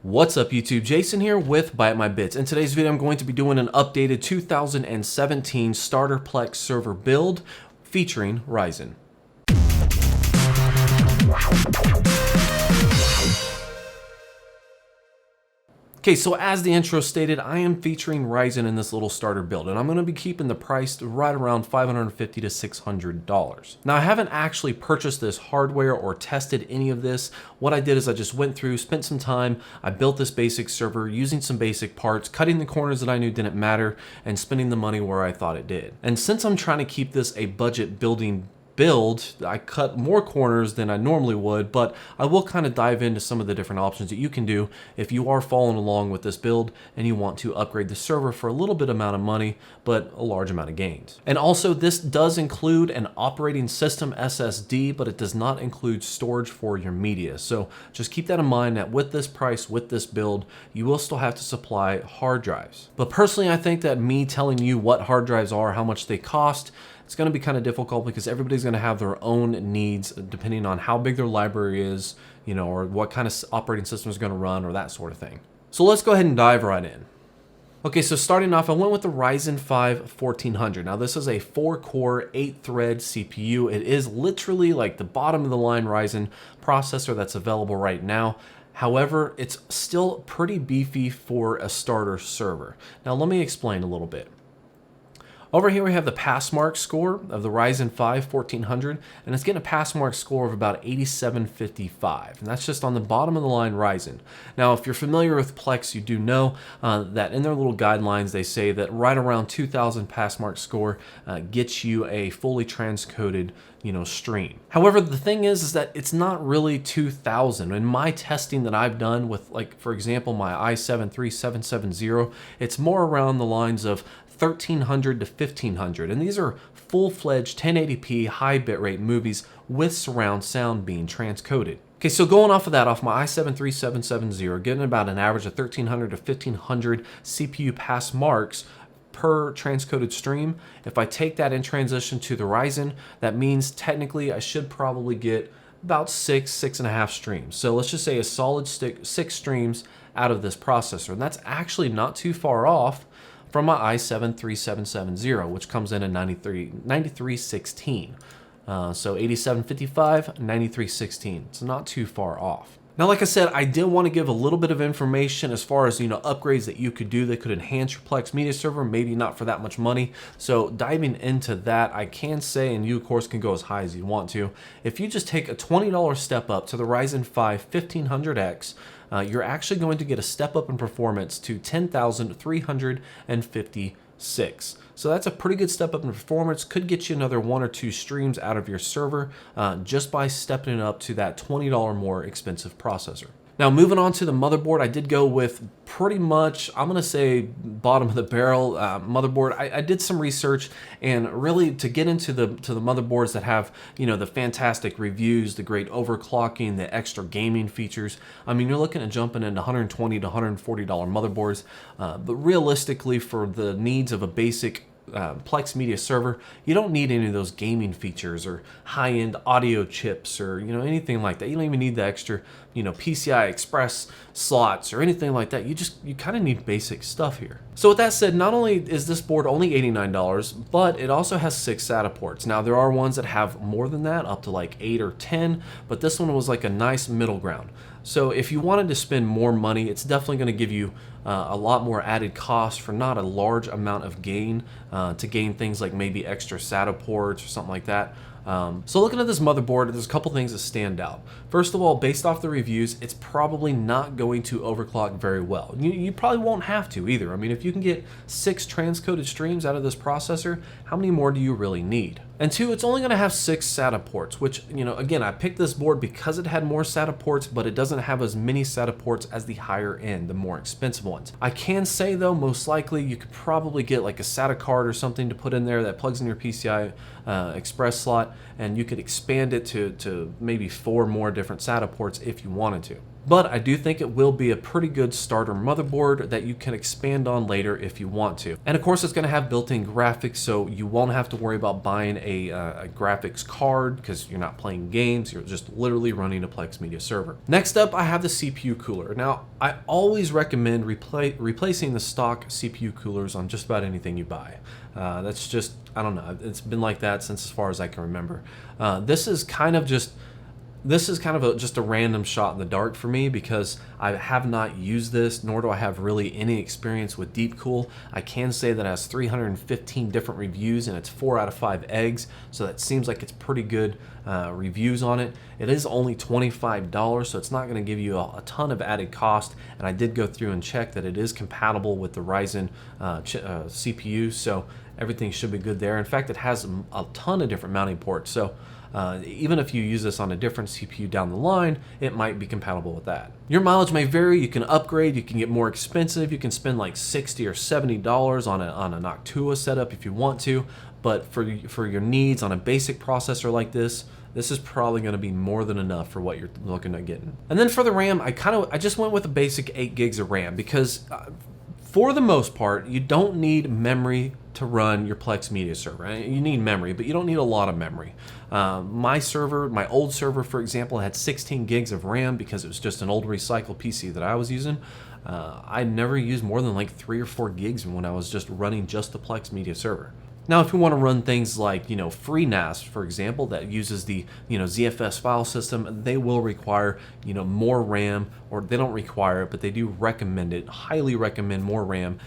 What's up YouTube, Jason here with Bite My Bits. In today's video I'm going to be doing an updated 2017 starter Plex server build featuring Ryzen. Okay, so as the intro stated, I am featuring Ryzen in this little starter build, and I'm going to be keeping the price right around $550 to $600. Now, I haven't actually purchased this hardware or tested any of this. What I did is I just went through, spent some time, I built this basic server using some basic parts, cutting the corners that I knew didn't matter, and spending the money where I thought it did. And since I'm trying to keep this a budget build, I cut more corners than I normally would, but I will kind of dive into some of the different options that you can do if you are following along with this build and you want to upgrade the server for a little bit amount of money, but a large amount of gains. And also this does include an operating system SSD, but it does not include storage for your media. So just keep that in mind that with this price, with this build, you will still have to supply hard drives. But personally, I think that me telling you what hard drives are, how much they cost, it's going to be kind of difficult because everybody's going to have their own needs depending on how big their library is, you know, or what kind of operating system is going to run or that sort of thing. So let's go ahead and dive right in. Okay, so starting off, I went with the Ryzen 5 1400. Now this is a 4-core, 8-thread CPU. It is literally like the bottom of the line Ryzen processor that's available right now. However, it's still pretty beefy for a starter server. Now let me explain a little bit. Over here we have the pass mark score of the Ryzen 5 1400, and it's getting a pass mark score of about 8755, and that's just on the bottom of the line Ryzen. Now, if you're familiar with Plex, you do know that in their little guidelines they say that right around 2000 pass mark score gets you a fully transcoded stream. However, the thing is that it's not really 2000. In my testing that I've done with, like, for example, my i7 3770, it's more around the lines of 1300 to 1500, and these are full-fledged 1080p high bitrate movies with surround sound being transcoded. Okay, so going off of that, off my i7 3770, getting about an average of 1300 to 1500 CPU pass marks per transcoded stream. If I take that in transition to the Ryzen, that means technically I should probably get about 6.5 streams. So let's just say a solid 6 streams out of this processor, and that's actually not too far off from my i7 3770, which comes in at 9316. So 8755, 9316. It's not too far off. Now, like I said, I did want to give a little bit of information as far as, upgrades that you could do that could enhance your Plex media server, maybe not for that much money. So diving into that, I can say, and you of course can go as high as you want to, if you just take a $20 step up to the Ryzen 5 1500X, you're actually going to get a step up in performance to 10,356. So that's a pretty good step up in performance. Could get you another 1 or 2 streams out of your server just by stepping it up to that $20 more expensive processor. Now, moving on to the motherboard, I did go with pretty much, I'm going to say, bottom of the barrel motherboard. I did some research, and really to get into the motherboards that have, the fantastic reviews, the great overclocking, the extra gaming features. I mean, you're looking at jumping into $120 to $140 motherboards, but realistically, for the needs of a basic Plex media server, you don't need any of those gaming features or high-end audio chips or anything like that. You don't even need the extra PCI Express slots or anything like that. You kind of need basic stuff here. So with that said, not only is this board only $89, but it also has 6 SATA ports. Now there are ones that have more than that, up to like 8 or 10, but this one was like a nice middle ground. So if you wanted to spend more money, it's definitely going to give you a lot more added cost for not a large amount of gain, to gain things like maybe extra SATA ports or something like that. So looking at this motherboard, there's a couple things that stand out. First of all, based off the reviews, it's probably not going to overclock very well. You probably won't have to either. I mean, if you can get 6 transcoded streams out of this processor, how many more do you really need? And 2, it's only going to have 6 SATA ports, which, again, I picked this board because it had more SATA ports, but it doesn't have as many SATA ports as the higher end, the more expensive ones. I can say, though, most likely you could probably get like a SATA card or something to put in there that plugs in your PCI Express slot, and you could expand it to maybe 4 more different SATA ports if you wanted to. but I do think it will be a pretty good starter motherboard that you can expand on later if you want to. And of course, it's going to have built-in graphics, so you won't have to worry about buying a graphics card because you're not playing games. You're just literally running a Plex media server. Next up, I have the CPU cooler. Now, I always recommend replacing the stock CPU coolers on just about anything you buy. That's just, I don't know, it's been like that since as far as I can remember. This is kind of just a random shot in the dark for me because I have not used this, nor do I have really any experience with Deep Cool. I can say that it has 315 different reviews and it's 4 out of 5 eggs, so that seems like it's pretty good reviews on it. It is only $25, so it's not going to give you a ton of added cost, and I did go through and check that it is compatible with the Ryzen CPU, so everything should be good there. In fact, it has a ton of different mounting ports, so even if you use this on a different CPU down the line, it might be compatible with that. Your mileage may vary. You can upgrade, you can get more expensive, you can spend like $60 or $70 on an Noctua setup if you want to, but for your needs on a basic processor like this is probably going to be more than enough for what you're looking at getting. And then for the RAM, I just went with a basic 8 gigs of RAM because for the most part, you don't need memory to run your Plex media server. You need memory, but you don't need a lot of memory. My old server, for example, had 16 gigs of RAM because it was just an old recycled PC that I was using. I never used more than like 3 or 4 gigs when I was just running just the Plex media server. Now, if you want to run things like, FreeNAS, for example, that uses the, ZFS file system, they will require, more RAM, or they don't require it, but they do recommend it, highly recommend more RAM,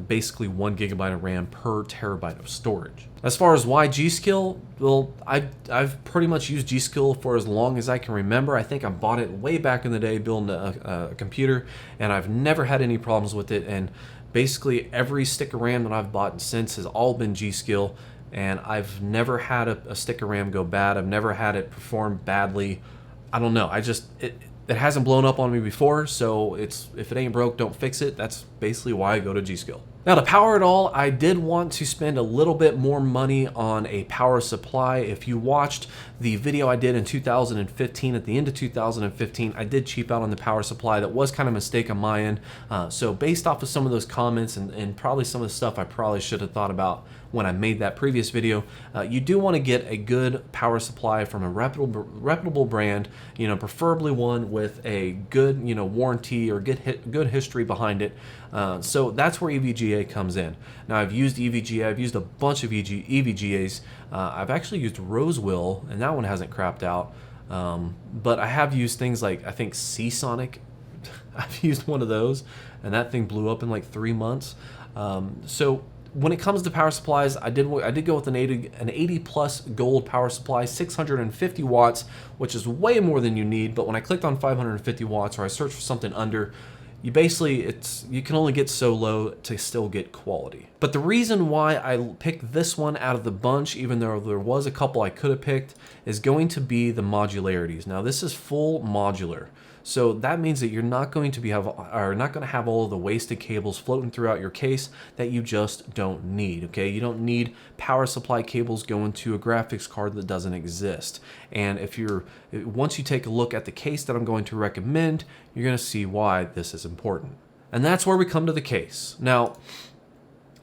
basically 1 gigabyte of RAM per terabyte of storage. As far as why G.Skill, well, I've pretty much used G.Skill for as long as I can remember. I think I bought it way back in the day building a computer, and I've never had any problems with it, and basically every stick of RAM that I've bought since has all been G.Skill, and I've never had a stick of RAM go bad. I've never had it perform badly. I don't know. It hasn't blown up on me before, so if it ain't broke, don't fix it. That's basically why I go to G.Skill. Now, to power it all, I did want to spend a little bit more money on a power supply. If you watched the video I did in 2015, at the end of 2015, I did cheap out on the power supply. That was kind of a mistake on my end. So based off of some of those comments and probably some of the stuff I probably should have thought about when I made that previous video, you do want to get a good power supply from a reputable brand, preferably one with a good, warranty or good history behind it. So that's where EVGA comes in. Now, I've used EVGA, I've used a bunch of EVGAs. I've actually used Rosewill, and that one hasn't crapped out. But I have used things like, I think Seasonic. I've used one of those, and that thing blew up in like 3 months. So when it comes to power supplies, I did go with an 80 plus gold power supply, 650 watts, which is way more than you need. But when I clicked on 550 watts, or I searched for something under, you can only get so low to still get quality. But the reason why I picked this one out of the bunch, even though there was a couple I could have picked, is going to be the modularities. Now, this is full modular. So that means that you're not going to have all of the wasted cables floating throughout your case that you just don't need. Okay, you don't need power supply cables going to a graphics card that doesn't exist. And once you take a look at the case that I'm going to recommend, you're going to see why this is important. And that's where we come to the case. Now,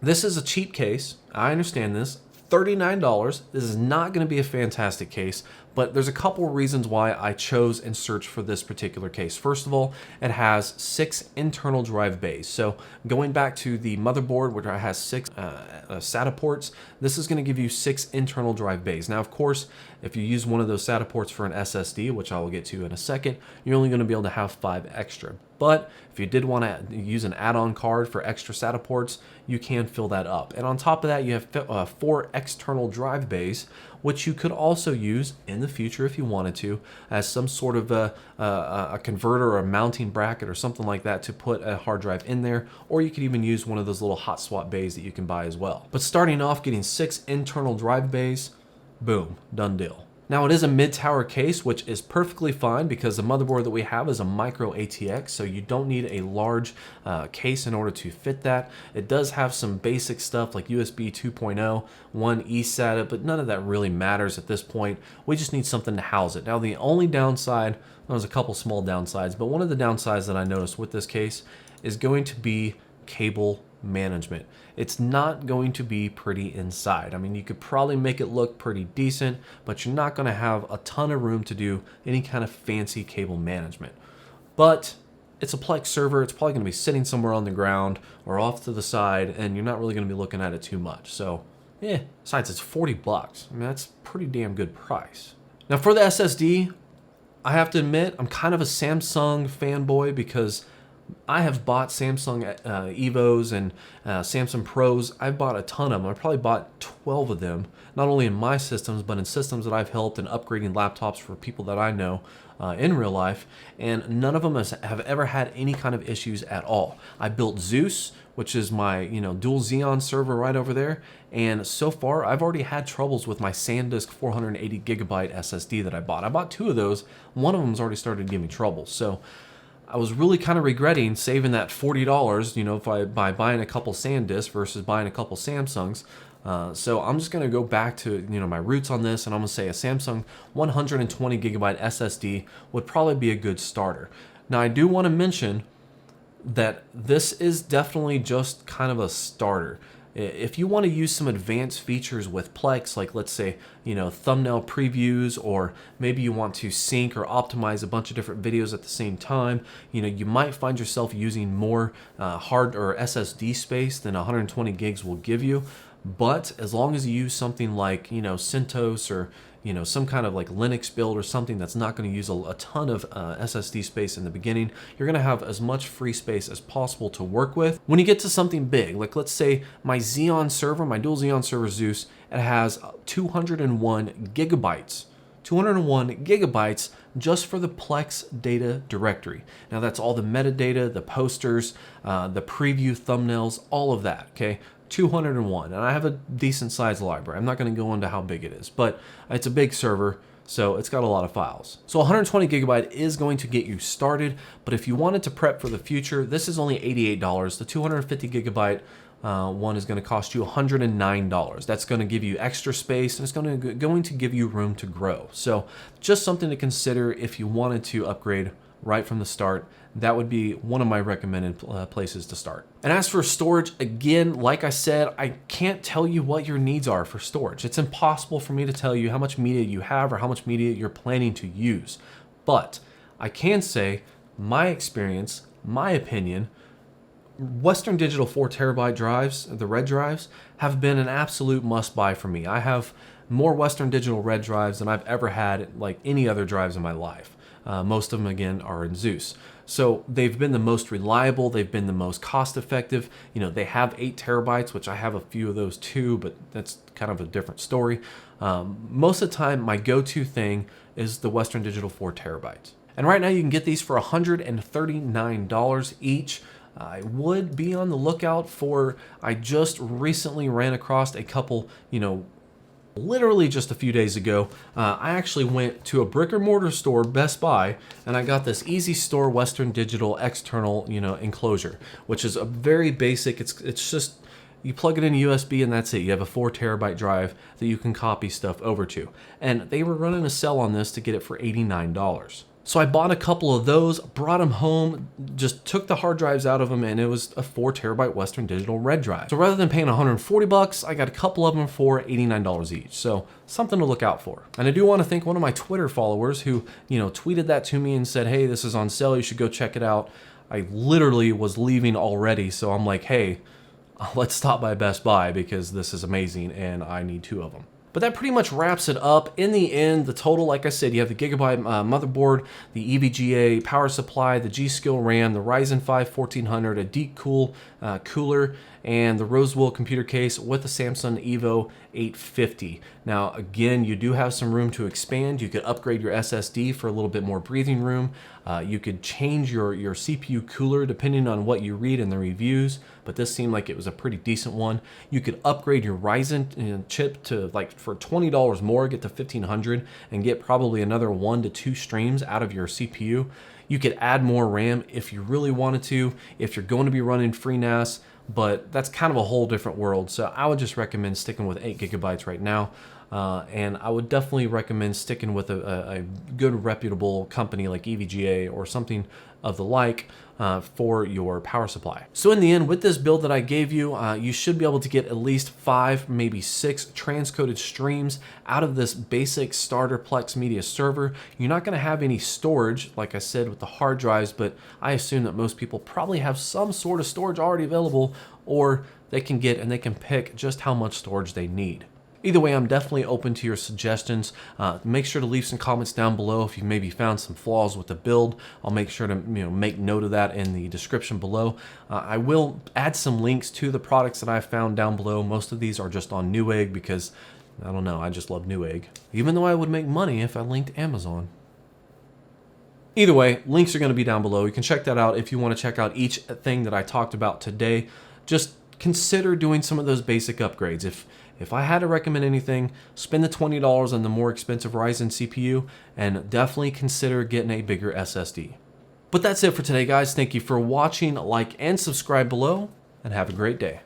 this is a cheap case. I understand this. $39. This is not going to be a fantastic case, but there's a couple reasons why I chose and searched for this particular case. First of all, it has 6 internal drive bays. So going back to the motherboard, which has 6 SATA ports, this is going to give you 6 internal drive bays. Now, of course, if you use one of those SATA ports for an SSD, which I will get to in a second, you're only going to be able to have 5 extra. But if you did want to use an add-on card for extra SATA ports, you can fill that up. And on top of that, you have 4 external drive bays, which you could also use in the future if you wanted to, as some sort of a converter or a mounting bracket or something like that to put a hard drive in there, or you could even use one of those little hot swap bays that you can buy as well. But starting off, getting 6 internal drive bays, boom, done deal. Now it is a mid-tower case, which is perfectly fine because the motherboard that we have is a micro ATX, so you don't need a large case in order to fit that. It does have some basic stuff like USB 2.0, one eSATA, but none of that really matters at this point. We just need something to house it. Now the only downside, there's a couple small downsides, but one of the downsides that I noticed with this case is going to be cable management. It's not going to be pretty inside. I mean, you could probably make it look pretty decent, but you're not going to have a ton of room to do any kind of fancy cable management. But it's a Plex server. It's probably going to be sitting somewhere on the ground or off to the side, and you're not really going to be looking at it too much. So, besides, it's 40 bucks. I mean, that's a pretty damn good price. Now, for the SSD, I have to admit, I'm kind of a Samsung fanboy because I have bought Samsung Evos and Samsung Pros. I've bought a ton of them. I probably bought 12 of them, not only in my systems, but in systems that I've helped in upgrading laptops for people that I know in real life, and none of them have ever had any kind of issues at all. I built Zeus, which is my dual Xeon server right over there, and so far I've already had troubles with my SanDisk 480 gigabyte SSD that I bought. I bought 2 of those. One of them's already started to give me trouble. So I was really kind of regretting saving that $40, by buying a couple SanDisks versus buying a couple Samsungs. So I'm just going to go back to my roots on this, and I'm going to say a Samsung 120 gigabyte SSD would probably be a good starter. Now I do want to mention that this is definitely just kind of a starter. If you want to use some advanced features with Plex, like let's say, thumbnail previews, or maybe you want to sync or optimize a bunch of different videos at the same time, you might find yourself using more hard or SSD space than 120 gigs will give you. But as long as you use something like, CentOS or, some kind of like Linux build or something that's not going to use a ton of SSD space in the beginning, you're going to have as much free space as possible to work with. When you get to something big, like let's say my Xeon server, my dual Xeon server Zeus, it has 201 gigabytes. 201 gigabytes just for the Plex data directory. Now that's all the metadata, the posters, the preview thumbnails, all of that, okay? 201, and I have a decent sized library. I'm not going to go into how big it is, but it's a big server, so it's got a lot of files. So 120 gigabyte is going to get you started, but if you wanted to prep for the future, this is only $88. The 250 gigabyte one is going to cost you $109. That's going to give you extra space, and it's going to give you room to grow. So just something to consider if you wanted to upgrade right from the start. That would be one of my recommended places to start. And as for storage, again, like I said, I can't tell you what your needs are for storage. It's impossible for me to tell you how much media you have or how much media you're planning to use. But I can say my experience, my opinion, Western Digital 4 terabyte drives, the red drives, have been an absolute must buy for me. I have more Western Digital red drives than I've ever had like any other drives in my life. Most of them, again, are in Zeus. So they've been the most reliable. They've been the most cost effective. They have 8 terabytes, which I have a few of those too, but that's kind of a different story. Most of the time, my go-to thing is the Western Digital 4 terabytes. And right now you can get these for $139 each. I would be on the lookout for, I just recently ran across a couple, literally just a few days ago. I actually went to a brick or mortar store, Best Buy, and I got this Easy Store Western Digital external, enclosure, which is a very basic, it's just, you plug it in USB and that's it. You have a 4 terabyte drive that you can copy stuff over to. And they were running a sale on this to get it for $89. So I bought a couple of those, brought them home, just took the hard drives out of them, and it was a 4 terabyte Western Digital red drive. So rather than paying 140 bucks, I got a couple of them for $89 each. So something to look out for. And I do want to thank one of my Twitter followers who, tweeted that to me and said, hey, this is on sale, you should go check it out. I literally was leaving already, so I'm like, hey, let's stop by Best Buy because this is amazing and I need 2 of them. But that pretty much wraps it up. In the end, the total, like I said, you have the Gigabyte motherboard, the EVGA power supply, the G-Skill RAM, the Ryzen 5 1400, a deep cool cooler, and the Rosewood computer case with the Samsung Evo 850. Now, again, you do have some room to expand. You could upgrade your SSD for a little bit more breathing room. You could change your CPU cooler depending on what you read in the reviews, but this seemed like it was a pretty decent one. You could upgrade your Ryzen chip to, like, for $20 more, get to 1500 and get probably another 1 to 2 streams out of your CPU. You could add more RAM if you really wanted to, if you're going to be running FreeNAS, but that's kind of a whole different world. So I would just recommend sticking with 8 gigabytes right now. And I would definitely recommend sticking with a good reputable company like EVGA or something of the like for your power supply. So in the end, with this build that I gave you, you should be able to get at least 5, maybe 6 transcoded streams out of this basic starter Plex media server. You're not going to have any storage, like I said, with the hard drives, but I assume that most people probably have some sort of storage already available, or they can get and they can pick just how much storage they need. Either way, I'm definitely open to your suggestions. Make sure to leave some comments down below if you maybe found some flaws with the build. I'll make sure to make note of that in the description below. I will add some links to the products that I found down below. Most of these are just on Newegg because, I don't know, I just love Newegg. Even though I would make money if I linked Amazon. Either way, links are going to be down below. You can check that out if you want to check out each thing that I talked about today. Just consider doing some of those basic upgrades. If I had to recommend anything, spend the $20 on the more expensive Ryzen CPU and definitely consider getting a bigger SSD. But that's it for today, guys. Thank you for watching. Like and subscribe below, and have a great day.